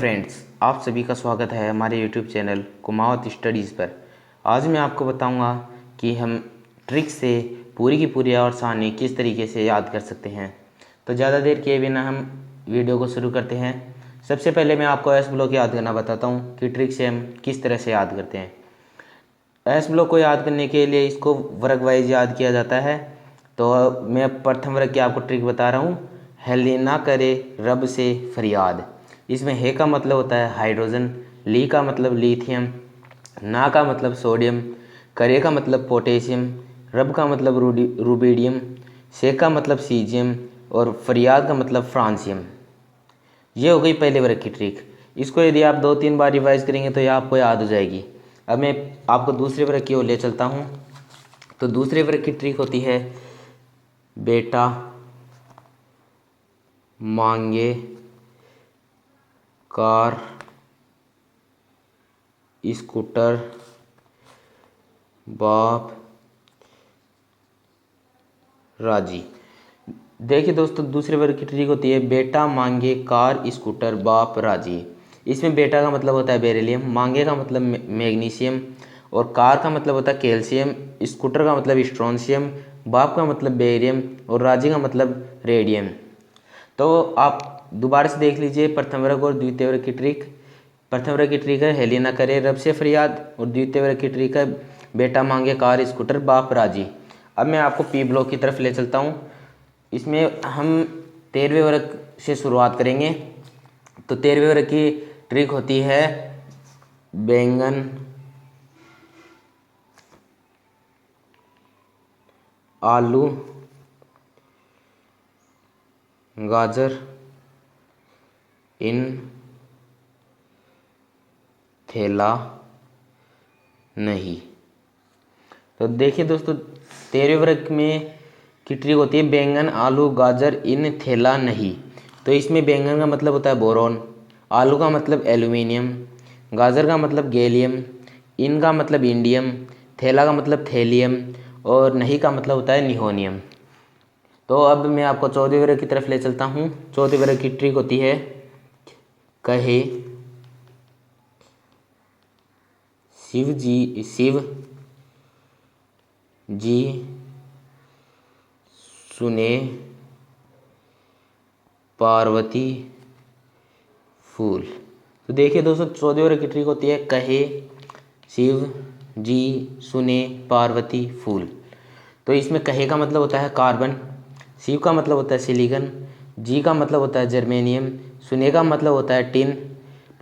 Friends, आप सभी का स्वागत है हमारे यूट्यूब चैनल कुमावत स्टडीज़ पर। आज मैं आपको बताऊंगा कि हम ट्रिक से पूरी की पूरी और आसानी किस तरीके से याद कर सकते हैं। तो ज़्यादा देर किए बिना हम वीडियो को शुरू करते हैं। सबसे पहले मैं आपको एस ब्लॉक याद करना बताता हूँ कि ट्रिक से हम किस तरह से याद करते हैं। एस ब्लॉक को याद करने के लिए इसको वर्ग वाइज याद किया जाता है। तो मैं प्रथम वर्ग की आपको ट्रिक बता रहा हूँ। हेलिना करे रब से फरियाद। इसमें हे का मतलब होता है हाइड्रोजन, ली का मतलब लिथियम, ना का मतलब सोडियम, करे का मतलब पोटेशियम, रब का मतलब रुबिडियम, से का मतलब सीजियम और फरियाद का मतलब फ्रांसियम। ये हो गई पहले वर्ग की ट्रिक। इसको यदि आप 2-3 बार रिवाइज करेंगे तो ये आपको याद हो जाएगी। अब मैं आपको दूसरे वर्ग की ओर ले चलता हूँ। तो दूसरे वर्ग की ट्रिक होती है बेटा मांगे कार स्कूटर बाप राजी। देखिए दोस्तों, दूसरे वर्ग की ट्रिक होती है बेटा मांगे कार स्कूटर बाप राजी। इसमें बेटा का मतलब होता है बेरिलियम, मांगे का मतलब मैग्नीशियम और कार का मतलब होता है कैल्शियम, स्कूटर का मतलब स्ट्रोंशियम, बाप का मतलब बेरियम और राजी का मतलब रेडियम। तो आप दोबारा से देख लीजिए प्रथम वर्ग और द्वितीय वर्ग की ट्रिक। प्रथम वर्ग की ट्रिक है हेलिना करे रब से फरियाद और द्वितीय वर्ग की ट्रिक है बेटा मांगे कार स्कूटर बाप राजी। अब मैं आपको पी ब्लॉक की तरफ ले चलता हूँ। इसमें हम 13वें वर्ग से शुरुआत करेंगे। तो 13वें वर्ग की ट्रिक होती है बैंगन आलू गाजर इन थैला नहीं। तो देखिए दोस्तों, 13वें वर्ग में की ट्रिक होती है बैंगन आलू गाजर इन थैला नहीं। तो इसमें बैंगन का मतलब होता है बोरॉन, आलू का मतलब एल्यूमिनियम, गाजर का मतलब गैलियम, इन का मतलब इंडियम, थैला का मतलब थैलियम और नहीं का मतलब होता है निहोनियम। तो अब मैं आपको 14वें वर्ग की तरफ ले चलता हूँ। 14वें वर्ग की ट्रिक होती है कहे शिव जी सुने पार्वती फूल। तो देखिए दोस्तों, 14वें वर्ग की ट्रिक होती है कहे शिव जी सुने पार्वती फूल। तो इसमें कहे का मतलब होता है कार्बन, शिव का मतलब होता है सिलिकन, जी का मतलब होता है जर्मेनियम, सुने का मतलब होता है टिन,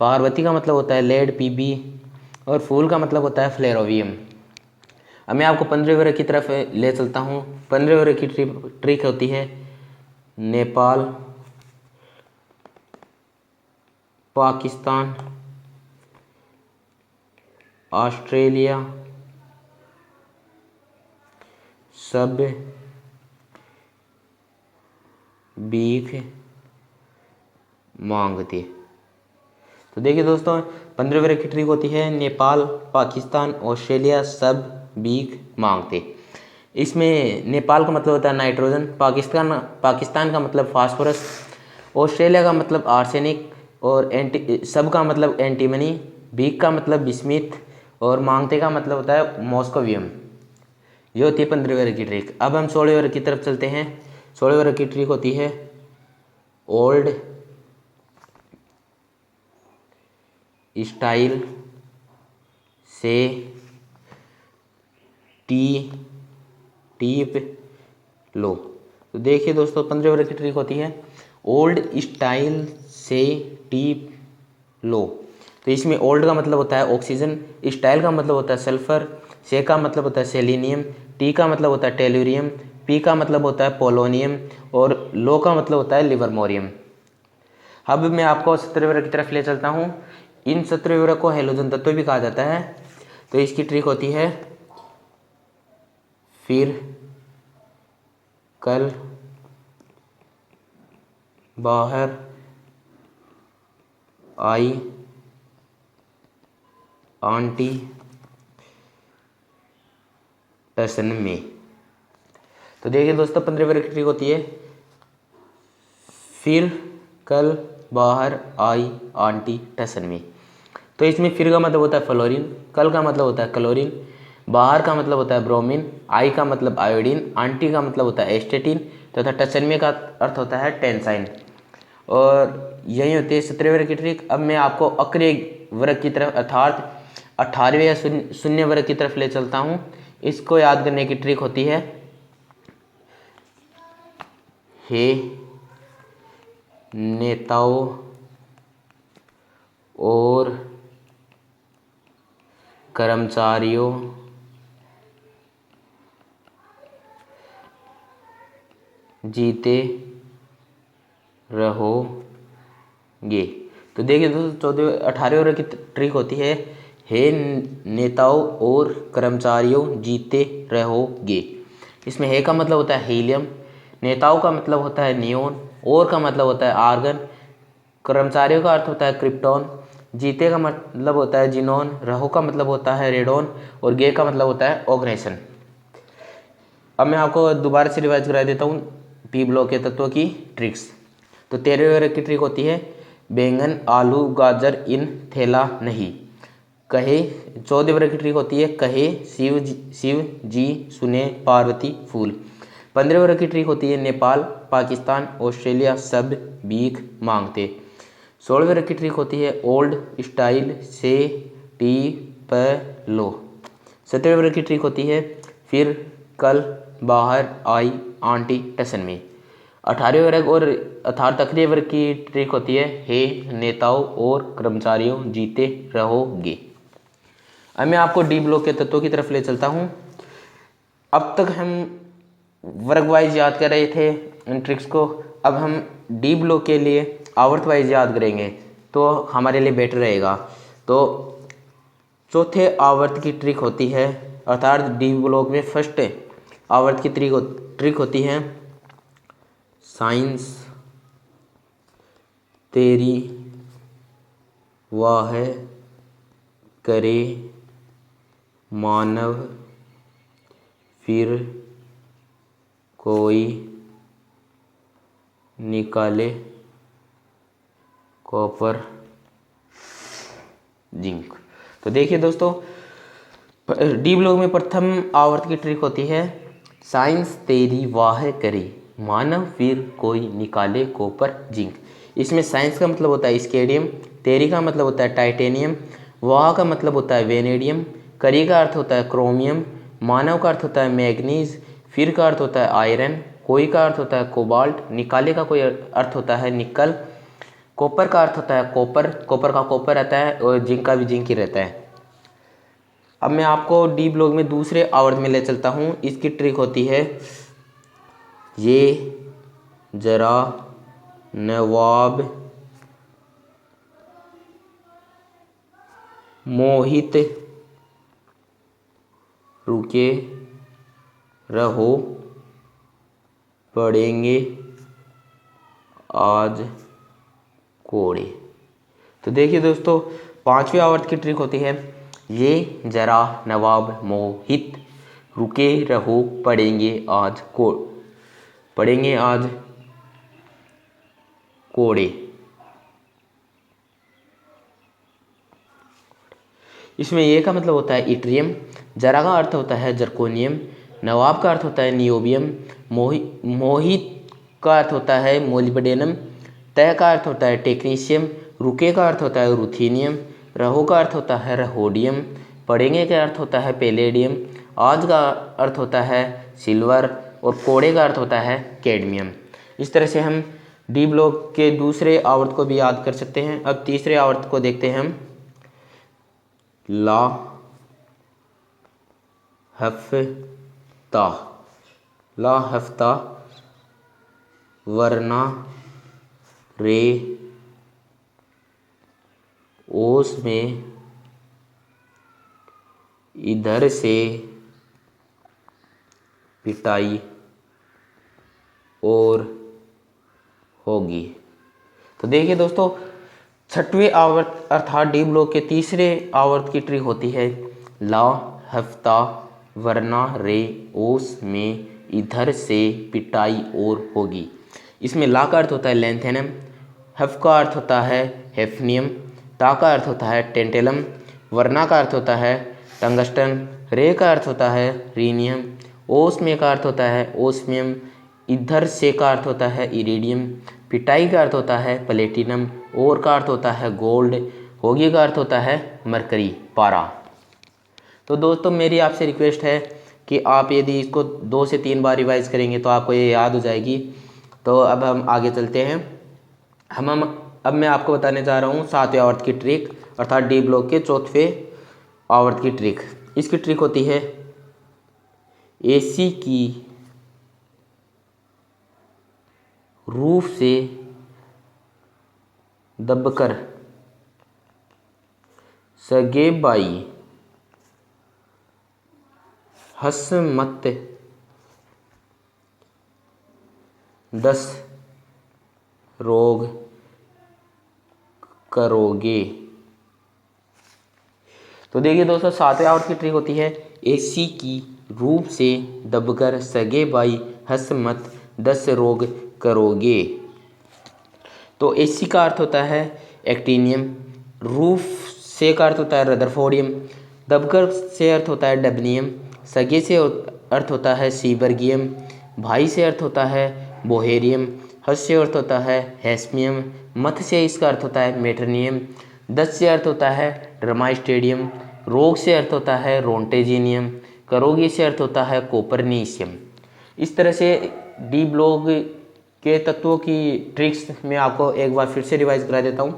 पार्वती का मतलब होता है लेड पीबी और फूल का मतलब होता है फ्लेरोवियम। अब मैं आपको 15वें वर्ग की तरफ ले चलता हूँ। 15वें वर्ग की ट्रिक होती है नेपाल पाकिस्तान ऑस्ट्रेलिया सब बीफ मांगते। तो देखिए दोस्तों, 15वें वर्ग की ट्रिक होती है नेपाल पाकिस्तान ऑस्ट्रेलिया सब बीफ मांगते। इसमें नेपाल का मतलब होता है नाइट्रोजन, पाकिस्तान का मतलब फास्फोरस, ऑस्ट्रेलिया का मतलब आर्सेनिक और सब का मतलब एंटीमनी, बीक का मतलब बिस्मिथ और मांगते का मतलब होता है मॉस्कोवियम। ये होती है 15वें वर्ग की ट्रिक। अब हम 16वें वर्ग की तरफ चलते हैं। 16वें वर्ग की ट्रिक होती है ओल्ड स्टाइल से टीप लो। तो देखिए दोस्तों, 15वें वर्ग की ट्रिक होती है ओल्ड स्टाइल से टीप लो। तो इसमें ओल्ड का मतलब होता है ऑक्सीजन, स्टाइल का मतलब होता है सल्फर, से का मतलब होता है सेलिनियम, टी का मतलब होता है टेल्यूरियम, पी का मतलब होता है पोलोनियम और लो का मतलब होता है लिवरमोरियम। अब मैं आपको 17वें वर्ग की तरफ ले चलता हूँ। इन 17वें वर्ग को हेलोजन तत्व भी कहा जाता है। तो इसकी ट्रिक होती है फिर कल बाहर आई आंटी टसन में। तो देखिए दोस्तों, 15वें वर्ग की ट्रिक होती है फिर कल बाहर आई आंटी टसन में। तो इसमें फिर का मतलब होता है फ्लोरीन, कल का मतलब होता है क्लोरीन, बाहर का मतलब होता है ब्रोमीन, आई का मतलब आयोडीन, आंटी का मतलब होता है एस्टेटिन तथा टसनमे का अर्थ होता है टेंसाइन। और यही होती है 17वें वर्ग की ट्रिक। अब मैं आपको अक्रिय वर्ग की तरफ अर्थात 18वें या शून्य वर्ग की तरफ ले चलता हूँ। इसको याद करने की ट्रिक होती है हे नेताओं और कर्मचारियों जीते रहोगे। तो देखिए दोस्तों 18वें वर्ग की ट्रिक होती है हे नेताओं और कर्मचारियों जीते रहोगे। इसमें हे का मतलब होता है हीलियम, नेताओं का मतलब होता है नियोन, और का मतलब होता है आर्गन, कर्मचारियों का अर्थ होता है क्रिप्टॉन, जीते का मतलब होता है जिनोन, रहो का मतलब होता है रेडोन और गे का मतलब होता है ऑर्गेनाइजेशन। अब मैं आपको दोबारा से रिवाइज करा देता हूँ पी ब्लॉक के तत्वों की ट्रिक्स। तो 13वें वर्ग की ट्रिक होती है बैंगन आलू गाजर इन थैला नहीं। कहे 14वें वर्ग की ट्रिक होती है कहे शिव जी सुने पार्वती फूल। 15वें वर्ग की ट्रिक होती है नेपाल पाकिस्तान ऑस्ट्रेलिया सब भीख मांगते। 16वें वर्ग की ट्रिक होती है ओल्ड स्टाइल से टी प लो। 17वें वर्ग की ट्रिक होती है फिर कल बाहर आई आंटी टसन में। 18वें वर्ग और अर्थात अक्रिय वर्ग की ट्रिक होती है हे नेताओं और कर्मचारियों जीते रहोगे। अब मैं आपको डी ब्लॉक के तत्वों की तरफ ले चलता हूँ। अब तक हम वर्ग वाइज याद कर रहे थे इन ट्रिक्स को, अब हम डी ब्लॉक के लिए आवर्त वाइज याद करेंगे तो हमारे लिए बेटर रहेगा। तो चौथे आवर्त की ट्रिक होती है अर्थात डी ब्लॉक में फर्स्ट आवर्त की ट्रिक होती है साइंस तेरी वाह करे मानव फिर कोई निकाले कॉपर जिंक। तो देखिए दोस्तों डी ब्लॉक में प्रथम आवर्त की ट्रिक होती है साइंस तेरी वाह करे मानव फिर कोई निकाले कॉपर जिंक। इसमें साइंस का मतलब होता है स्केडियम, तेरी का मतलब होता है टाइटेनियम, वाह का मतलब होता है वेनेडियम, करी का अर्थ होता है क्रोमियम, मानव का अर्थ होता है मैग्नीज, फिर का अर्थ होता है आयरन, कोई का अर्थ होता है कोबाल्ट, निकाले का कोई अर्थ होता है निकल, कॉपर का अर्थ होता है कॉपर, कॉपर का कॉपर रहता है और जिंक का भी जिंक ही रहता है। अब मैं आपको डी ब्लॉक में दूसरे आवर्त में ले चलता हूँ। इसकी ट्रिक होती है ये जरा नवाब मोहित रुके रहो पड़ेंगे आज कोड़े। तो देखिए दोस्तों पांचवी आवर्त की ट्रिक होती है ये जरा नवाब मोहित रुके रहो पड़ेंगे आज कोड़े। इसमें ये का मतलब होता है इट्रियम, जरा का अर्थ होता है जर्कोनियम, नवाब का अर्थ होता है नियोबियम, मोहित का अर्थ होता है मोलिब्डेनम, तय का अर्थ होता है टेक्नीशियम, रुके का अर्थ होता है रुथीनियम, रहो का अर्थ होता है रहोडियम, पड़ेंगे का अर्थ होता है पेलेडियम, आज का अर्थ होता है सिल्वर और कोड़े का अर्थ होता है कैडमियम। इस तरह से हम डी ब्लॉक के दूसरे आवर्त को भी याद कर सकते हैं। अब तीसरे आवर्त को देखते हैं हम ला हफ्ता वरना रे ओस में इधर से पिटाई और होगी। तो देखिए दोस्तों छठवें आवर्त अर्थात डी ब्लॉक के तीसरे आवर्त की ट्रिक होती है ला हफ्ता वरना रे ओस में इधर से पिटाई और होगी। इसमें ला का अर्थ होता है लेंथेनम, हफ का अर्थ होता है हेफनियम, ता का अर्थ होता है टेंटेलम, वर्ना का अर्थ होता है टंगस्टन, रे का अर्थ होता है रीनियम, ओस में का अर्थ होता है ओस्मियम, इधर से का अर्थ होता है इरिडियम, पिटाई का अर्थ होता है प्लेटिनम, और का अर्थ होता है गोल्ड, होगी का अर्थ होता है मरकरी पारा। तो दोस्तों मेरी आपसे रिक्वेस्ट है कि आप यदि इसको 2 से 3 बार रिवाइज करेंगे तो आपको ये याद हो जाएगी। तो अब हम आगे चलते हैं। अब मैं आपको बताने जा रहा हूँ 7वें आवर्त की ट्रिक, अर्थात डी ब्लॉक के 4वें आवर्त की ट्रिक। इसकी ट्रिक होती है एसी की रूफ से दबकर सगे बाई हंस मत 10 रोग करोगे। तो देखिए दोस्तों 7वें आवर्त की ट्रिक होती है एसी की रूप से दबकर सगे बाई हंस मत 10 रोग करोगे। तो एसी का अर्थ होता है एक्टिनियम, रूफ से का अर्थ होता है रदरफोर्डियम, दबकर से अर्थ होता है डबनियम, सगे से अर्थ होता है सीबर्गियम, भाई से अर्थ होता है बोहेरियम, हस से अर्थ होता है हेस्मियम, मथ से इसका अर्थ होता है मेटरनियम, 10 से अर्थ होता है ड्रमाइस्टेडियम, रोग से अर्थ होता है रोंटेजिनियम, करोगी से अर्थ होता है कोपरनीशियम। इस तरह से डी ब्लॉक के तत्वों की ट्रिक्स मैं आपको एक बार फिर से रिवाइज करा देता हूँ।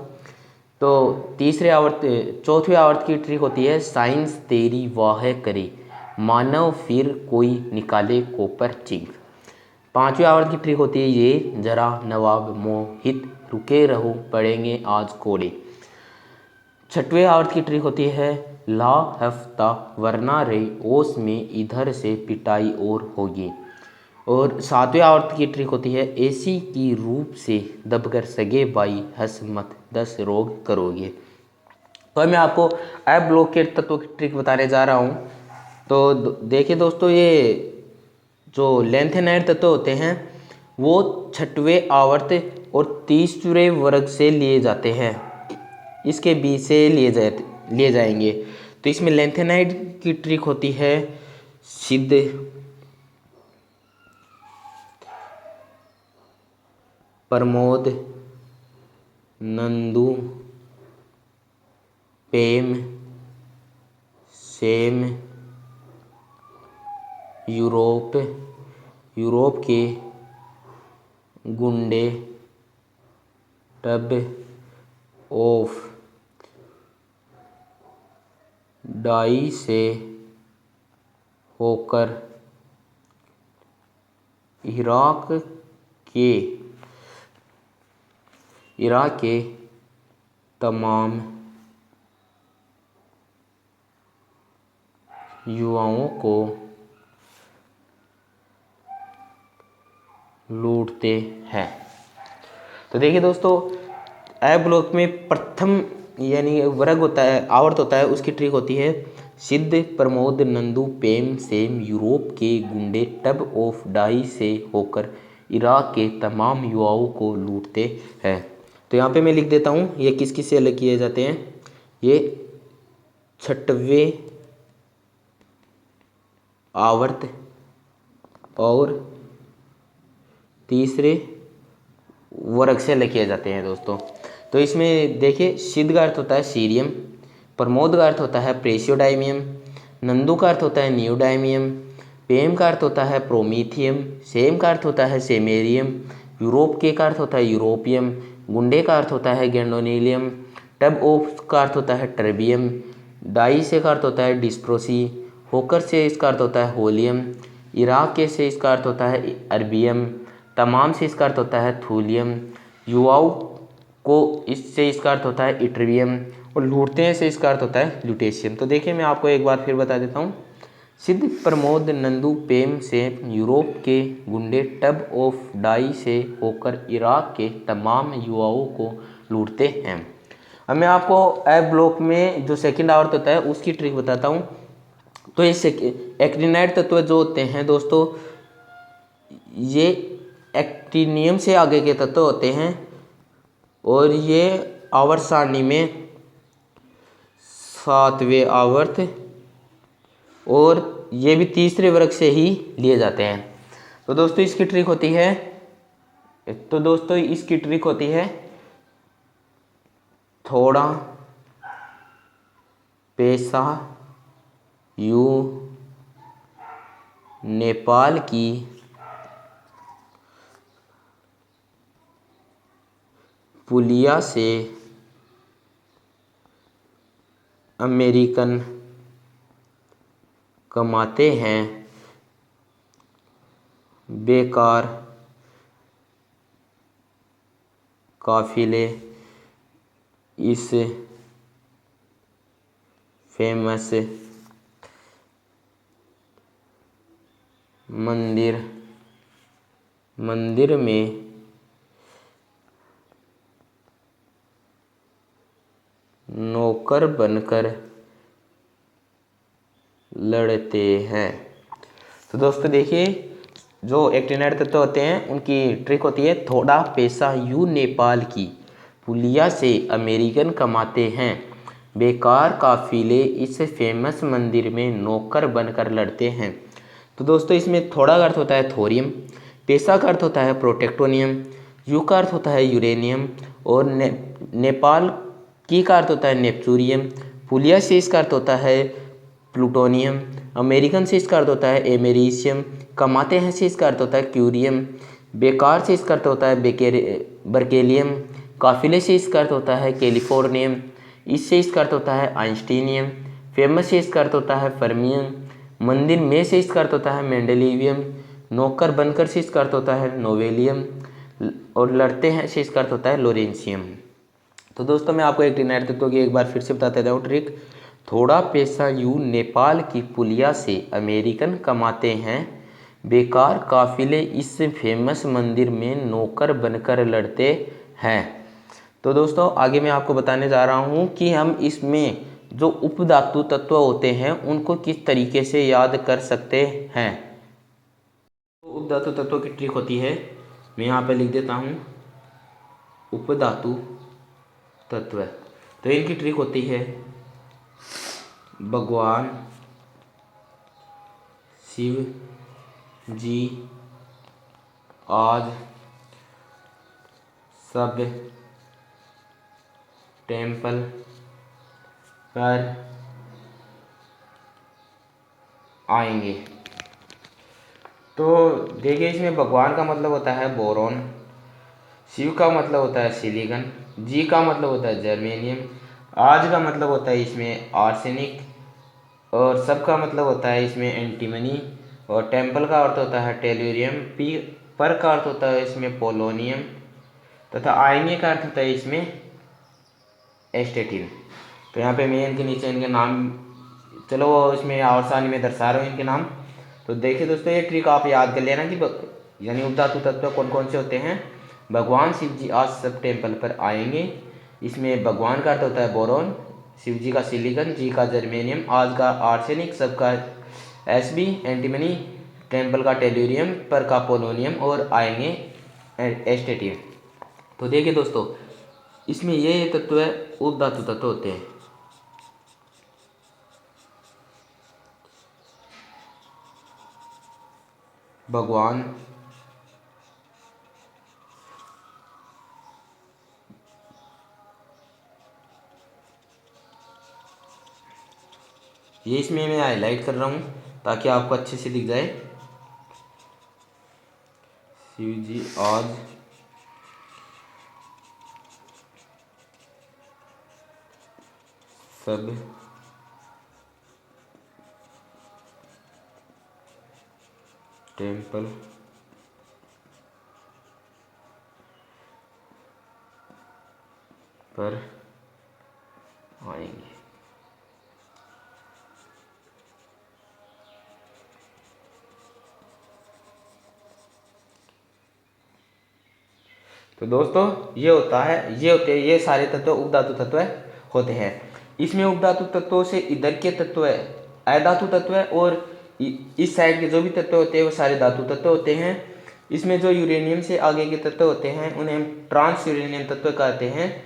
तो 4वें आवर्त की ट्रिक होती है साइंस तेरी वाह करे मानव फिर कोई निकाले कोपर चिंग। 5वें आवर्त की ट्रिक होती है ये जरा नवाब मोहित रुके रहो पड़ेंगे आज कोड़े। 6वें आवर्त की ट्रिक होती है ला हफ्ता वरना रे ओस में इधर से पिटाई और होगी। और 7वें आवर्त की ट्रिक होती है एसी की रूप से दबकर सगे बाई हंस मत 10 रोग करोगे। तो मैं आपको ऐप ब्लॉक के तत्वों की ट्रिक बताने जा रहा हूँ। तो देखिए दोस्तों ये जो लेंथेनाइड तत्व होते हैं वो 6वें आवर्त और 30वें वर्ग से लिए जाते हैं, इसके बीच से लिए जाएंगे। तो इसमें लेंथेनाइड की ट्रिक होती है सिद्ध, प्रमोद, नंदू, पेम, सेम, यूरोप के गुंडे, टब ऑफ डाई से होकर इराक के तमाम युवाओं को लूटते हैं। तो देखिए दोस्तों ऐप ब्लॉक में प्रथम यानी वर्ग होता है, आवर्त होता है, उसकी ट्रिक होती है सिद्ध, प्रमोद, नंदू, पेम, सेम, यूरोप के गुंडे टब ऑफ डाई से होकर इराक के तमाम युवाओं को लूटते हैं। तो यहाँ पे मैं लिख देता हूँ ये किस किस से अलग किए जाते हैं। ये 6वें आवर्त और 3रे वर्ग से अलग किए जाते हैं दोस्तों। तो इसमें देखिए सिद्ध का अर्थ होता है सीरियम, प्रमोद का अर्थ होता है प्रेसियोडाइमियम, नंदू का अर्थ होता है नियोडाइमियम, पेम का अर्थ होता है प्रोमीथियम, सेम का अर्थ होता है सेमेरियम, यूरोप के का अर्थ होता है यूरोपियम, गुंडे का अर्थ होता है गैंडोनिलियम, टब ऑफ का अर्थ होता है टर्बियम, डाई से का अर्थ होता है डिस्प्रोसी, होकर से इसका अर्थ होता है होलियम, इराक के से इसका अर्थ होता है अरबियम, तमाम से इसका अर्थ होता है थूलियम, युवाओं को इससे इसका अर्थ होता है इट्रिवियम, और लूटते हैं से इसका अर्थ होता है ल्यूटेशियम। तो देखिए मैं आपको एक बार फिर बता देता हूँ। सिद्ध, प्रमोद, नंदू, पेम, सेम, यूरोप के गुंडे टब ऑफ डाई से होकर इराक के तमाम युवाओं को लूटते हैं। अब मैं आपको ऐप ब्लॉक में जो सेकंड आवर्त होता है उसकी ट्रिक बताता हूँ। तो ये एक्टिनाइड तत्व जो होते हैं दोस्तों, ये एक्टिनियम से आगे के तत्व होते हैं और ये आवर्त सारणी में 7वें आवर्त, और ये भी तीसरे वर्ग से ही लिए जाते हैं। तो दोस्तों इसकी ट्रिक होती है थोड़ा पैसा यू नेपाल की पुलिया से अमेरिकन कमाते हैं, बेकार काफिले इस फेमस मंदिर में नौकर बनकर लड़ते हैं। तो दोस्तों देखिए, जो एक्टिनेट तत्व होते हैं उनकी ट्रिक होती है थोड़ा पैसा यू नेपाल की पुलिया से अमेरिकन कमाते हैं, बेकार काफिले इस फेमस मंदिर में नौकर बनकर लड़ते हैं। तो दोस्तों इसमें थोड़ा का अर्थ होता है थोरियम, पैसा का अर्थ होता है प्रोटेक्टोनियम, यू का अर्थ होता है यूरेनियम, और नेपाल की का अर्थ होता है नेपचूरियम, पुलिया से इसका अर्थ होता है प्लूटोनियम, अमेरिकन से इसका अर्थ होता है एमेरिशियम, कमाते हैं से इसका अर्थ होता है क्यूरियम, बेकार से इसका अर्थ होता है बर्केलियम, काफिले से इसका अर्थ होता है कैलिफोर्नियम, इससे इसका अर्थ होता है आइंस्टीनियम, फेमस से इसका अर्थ होता है फर्मियम, मंदिर में से इसका अर्थ होता है मेंडेलिवियम, नौकर बनकर से इसका अर्थ होता है नोवेलियम, और लड़ते हैं से इसका अर्थ होता है लोरेंसियम। तो दोस्तों मैं आपको एक्टिनेट तत्वों की एक बार फिर से बताते जाऊँ ट्रिक। थोड़ा पैसा यू नेपाल की पुलिया से अमेरिकन कमाते हैं, बेकार काफिले इस फेमस मंदिर में नौकर बनकर लड़ते हैं। तो दोस्तों आगे मैं आपको बताने जा रहा हूँ कि हम इसमें जो उपधातु तत्व होते हैं उनको किस तरीके से याद कर सकते हैं। तो उपधातु तत्वों की ट्रिक होती है, मैं यहाँ पे लिख देता हूँ उपधातु तत्व। तो इनकी ट्रिक होती है भगवान शिव जी आज सब टेम्पल पर आएंगे। तो देखिए इसमें भगवान का मतलब होता है बोरॉन, शिव का मतलब होता है सिलिकॉन, जी का मतलब होता है जर्मेनियम, आज का मतलब होता है इसमें आर्सेनिक, और सब का मतलब होता है इसमें एंटीमनी, और टेम्पल का अर्थ होता है टेल्यूरियम, पी पर का अर्थ होता है इसमें पोलोनियम, तथा आएंगे का अर्थ होता है इसमें एस्टेटिन। तो यहाँ पे मैं इनके नीचे इनके नाम चलो इसमें आसानी में दर्शा रहा हूँ इनके नाम। तो देखिए दोस्तों ये ट्रिक आप याद कर लेना कि यानी उपधातु तत्व कौन कौन से होते हैं। भगवान शिव जी आज सब टेम्पल पर आएंगे, इसमें भगवान का अर्थ होता है बोरॉन, शिव जी का सिलिकॉन, जी का जर्मेनियम, आज का आर्सेनिक, सब का एसबी एंटीमनी, टेम्पल का टेल्यूरियम, पर का पोलोनियम, और आएंगे एस्टेटिन। तो देखिए दोस्तों इसमें ये तत्व उपधातु तत्व होते हैं। भगवान ये इसमें मैं हाईलाइट कर रहा हूँ ताकि आपको अच्छे से दिख जाए। शिव जी आज सब टेम्पल पर आएंगे। तो दोस्तों ये सारे तत्व उपधातु तत्व होते हैं। इसमें उपधातु तत्वों से इधर के तत्व अधातु तत्व और इस साइड के जो भी तत्व होते हैं वो सारे धातु तत्व होते हैं। इसमें जो यूरेनियम से आगे के तत्व होते हैं उन्हें हम ट्रांस यूरेनियम तत्व कहते हैं।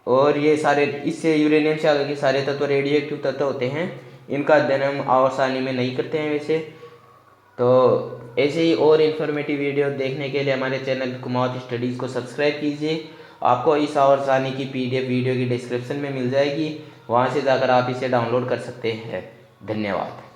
और ये सारे इससे यूरेनियम से आगे के सारे तत्व रेडियो एक्टिव तत्व होते हैं। इनका अध्ययन हम आवर्त सारणी में नहीं करते हैं वैसे। तो ऐसे ही और इन्फॉर्मेटिव वीडियो देखने के लिए हमारे चैनल कुमावत स्टडीज़ को सब्सक्राइब कीजिए। आपको इस आवर्त सारणी की PDF वीडियो की डिस्क्रिप्शन में मिल जाएगी, वहाँ से जाकर आप इसे डाउनलोड कर सकते हैं। धन्यवाद।